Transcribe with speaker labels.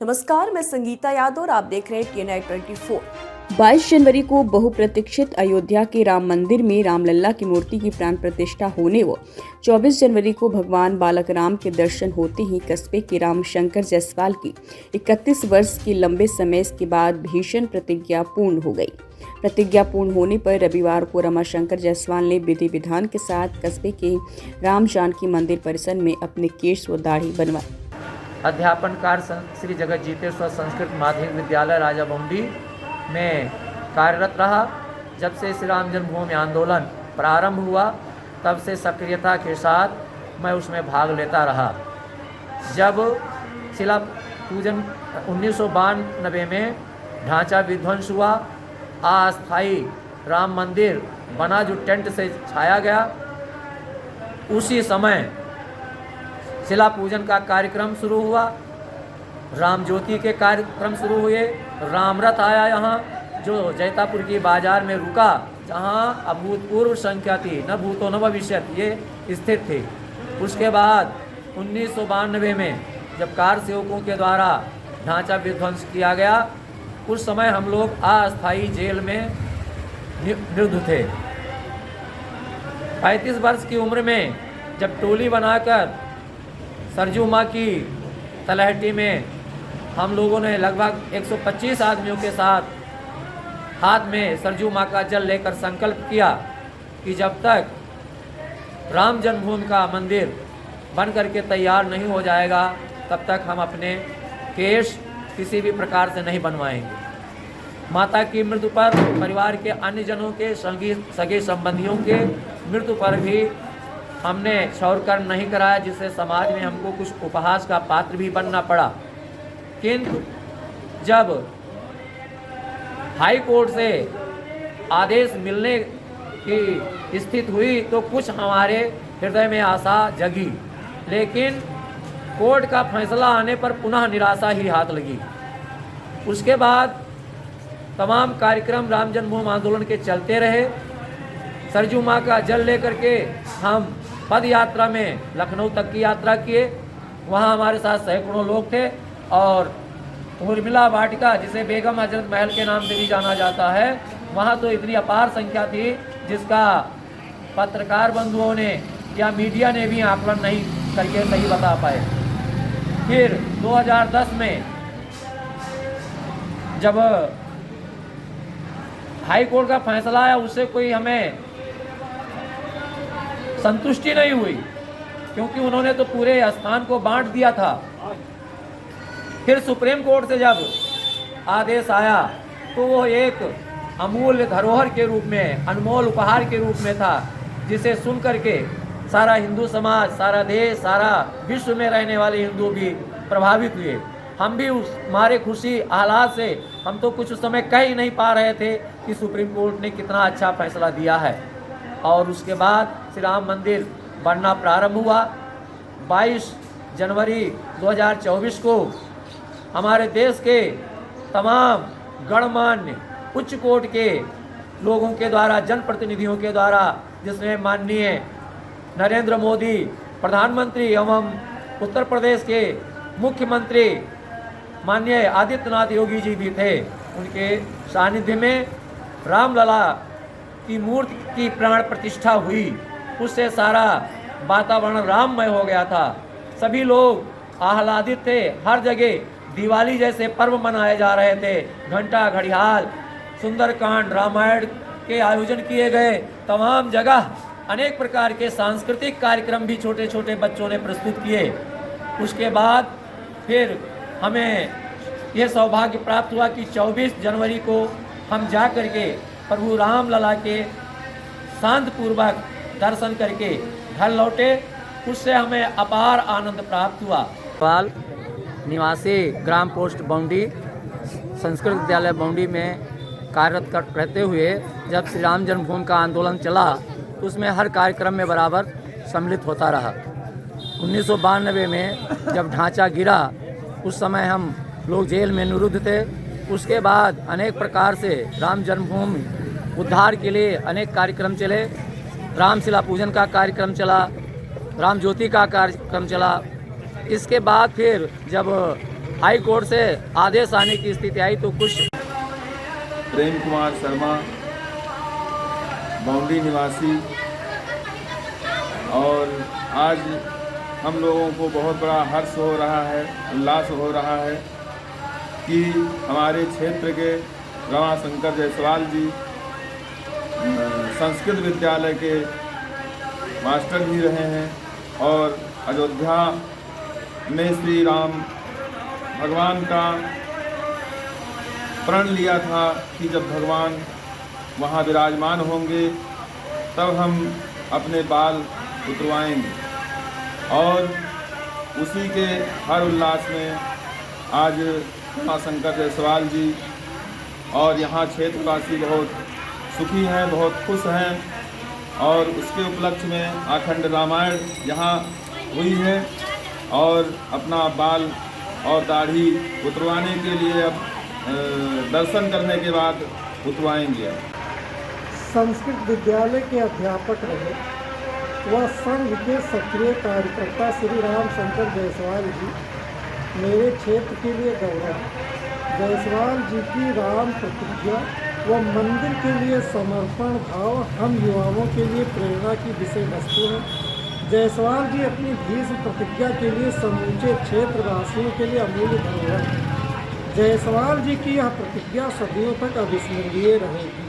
Speaker 1: नमस्कार, मैं संगीता यादव और आप देख रहे हैं TNI 24।
Speaker 2: 22 जनवरी को बहुप्रतीक्षित अयोध्या के राम मंदिर में रामलला की मूर्ति की प्राण प्रतिष्ठा होने व 24 जनवरी को भगवान बालक राम के दर्शन होते ही कस्बे के रामशंकर जायसवाल की 31 वर्ष के लंबे समय के बाद भीषण प्रतिज्ञा पूर्ण हो गई। प्रतिज्ञा पूर्ण होने पर रविवार को रमाशंकर जायसवाल ने विधि विधान के साथ कस्बे के राम जानकी मंदिर परिसर में अपने केश व दाढ़ी बनवाई।
Speaker 3: अध्यापन कार्य श्री जगतजीतेश्वर संस्कृत माध्यमिक विद्यालय राजा बौंडी में कार्यरत रहा। जब से श्री राम जन्मभूमि आंदोलन प्रारंभ हुआ तब से सक्रियता के साथ मैं उसमें भाग लेता रहा। जब शिला पूजन 1992 में ढांचा विध्वंस हुआ, अस्थायी राम मंदिर बना जो टेंट से छाया गया, उसी समय शिला पूजन का कार्यक्रम शुरू हुआ, राम ज्योति के कार्यक्रम शुरू हुए, राम रथ आया यहाँ जो जैतापुर की बाजार में रुका, जहाँ अभूतपूर्व संख्या थी, न भूतो न भविष्यत ये स्थित थी। उसके बाद 1992 में जब कार सेवकों के द्वारा ढांचा विध्वंस किया गया, उस समय हम लोग अस्थायी जेल में निरुद्ध थे। 35 वर्ष की उम्र में जब टोली बनाकर सरजू माँ की तलहटी में हम लोगों ने लगभग 125 आदमियों के साथ हाथ में सरजू माँ का जल लेकर संकल्प किया कि जब तक राम जन्मभूमि का मंदिर बन करके तैयार नहीं हो जाएगा तब तक हम अपने केश किसी भी प्रकार से नहीं बनवाएंगे। माता की मृत्यु पर, परिवार के अन्य जनों के सगे संबंधियों के मृत्यु पर भी हमने क्षौर कर्म नहीं कराया, जिससे समाज में हमको कुछ उपहास का पात्र भी बनना पड़ा। किंतु जब हाई कोर्ट से आदेश मिलने की स्थिति हुई तो कुछ हमारे हृदय में आशा जगी, लेकिन कोर्ट का फैसला आने पर पुनः निराशा ही हाथ लगी। उसके बाद तमाम कार्यक्रम राम जन्मभूमि आंदोलन के चलते रहे। सरजू माँ का जल लेकर के हम पद यात्रा में लखनऊ तक की यात्रा किए। वहाँ हमारे साथ सैकड़ों लोग थे और उर्मिला वाटिका, जिसे बेगम हजरत महल के नाम से भी जाना जाता है, वहाँ तो इतनी अपार संख्या थी जिसका पत्रकार बंधुओं ने या मीडिया ने भी आकलन नहीं करके सही बता पाए। फिर 2010 में जब हाई कोर्ट का फैसला आया, उससे कोई हमें संतुष्टि नहीं हुई, क्योंकि उन्होंने तो पूरे स्थान को बांट दिया था। फिर सुप्रीम कोर्ट से जब आदेश आया तो वो एक अमूल्य धरोहर के रूप में, अनमोल उपहार के रूप में था, जिसे सुन करके सारा हिंदू समाज, सारा देश, सारा विश्व में रहने वाले हिंदू भी प्रभावित हुए। हम भी उस मारे खुशी आह्लाद से हम तो कुछ उस समय कह ही नहीं पा रहे थे कि सुप्रीम कोर्ट ने कितना अच्छा फैसला दिया है। और उसके बाद श्री राम मंदिर बनना प्रारंभ हुआ। 22 जनवरी 2024 को हमारे देश के तमाम गणमान्य उच्च कोर्ट के लोगों के द्वारा, जनप्रतिनिधियों के द्वारा, जिसमें माननीय नरेंद्र मोदी प्रधानमंत्री एवं उत्तर प्रदेश के मुख्यमंत्री माननीय आदित्यनाथ योगी जी भी थे, उनके सानिध्य में रामलला की मूर्ति की प्राण प्रतिष्ठा हुई। उससे सारा वातावरण राममय हो गया था। सभी लोग आह्लादित थे। हर जगह दिवाली जैसे पर्व मनाए जा रहे थे। घंटा, घड़ियाल, सुंदरकांड, रामायण के आयोजन किए गए। तमाम जगह अनेक प्रकार के सांस्कृतिक कार्यक्रम भी छोटे छोटे बच्चों ने प्रस्तुत किए। उसके बाद फिर हमें यह सौभाग्य प्राप्त हुआ कि 24 जनवरी को हम जा करके प्रभु रामलला के शांतिपूर्वक दर्शन करके घर लौटे। उससे हमें अपार आनंद प्राप्त हुआ। पाल निवासी ग्राम पोस्ट बौंडी संस्कृत विद्यालय बौंडी में कार्यरत रहते हुए जब श्री राम जन्मभूमि का आंदोलन चला तो उसमें हर कार्यक्रम में बराबर सम्मिलित होता रहा। 1992 में जब ढांचा गिरा उस समय हम लोग जेल में निरुद्ध थे। उसके बाद अनेक प्रकार से राम जन्मभूमि उद्धार के लिए अनेक कार्यक्रम चले। रामशिला पूजन का कार्यक्रम चला, राम ज्योति का कार्यक्रम चला। इसके बाद फिर जब हाई कोर्ट से आदेश आने की स्थिति आई तो कुछ
Speaker 4: प्रेम कुमार शर्मा, बाउंड्री निवासी, और आज हम लोगों को बहुत बड़ा हर्ष हो रहा है, उल्लास हो रहा है कि हमारे क्षेत्र के रमाशंकर जायसवाल जी संस्कृत विद्यालय के मास्टर भी रहे हैं और अयोध्या में श्री राम भगवान का प्रण लिया था कि जब भगवान वहाँ विराजमान होंगे तब हम अपने बाल उतरवाएंगे, और उसी के हर उल्लास में आज रमाशंकर जायसवाल जी और यहाँ क्षेत्रवासी बहुत सुखी हैं, बहुत खुश हैं, और उसके उपलक्ष्य में अखंड रामायण यहाँ हुई है और अपना बाल और दाढ़ी उतरवाने के लिए अब दर्शन करने के बाद उतरवाएंगे।
Speaker 5: संस्कृत विद्यालय के अध्यापक रहे वह संघ के सक्रिय कार्यकर्ता श्री रामशंकर जायसवाल जी मेरे क्षेत्र के लिए गौरव है। जायसवाल जी की राम प्रतिज्ञा व मंदिर के लिए समर्पण भाव हम युवाओं के लिए प्रेरणा की विषय वस्तु है। जायसवाल जी अपनी भीष्म प्रतिज्ञा के लिए समूचे क्षेत्रवासियों के लिए अमूल्य धरोहर है। जायसवाल जी की यह प्रतिज्ञा सदियों तक अविस्मरणीय रहेगी।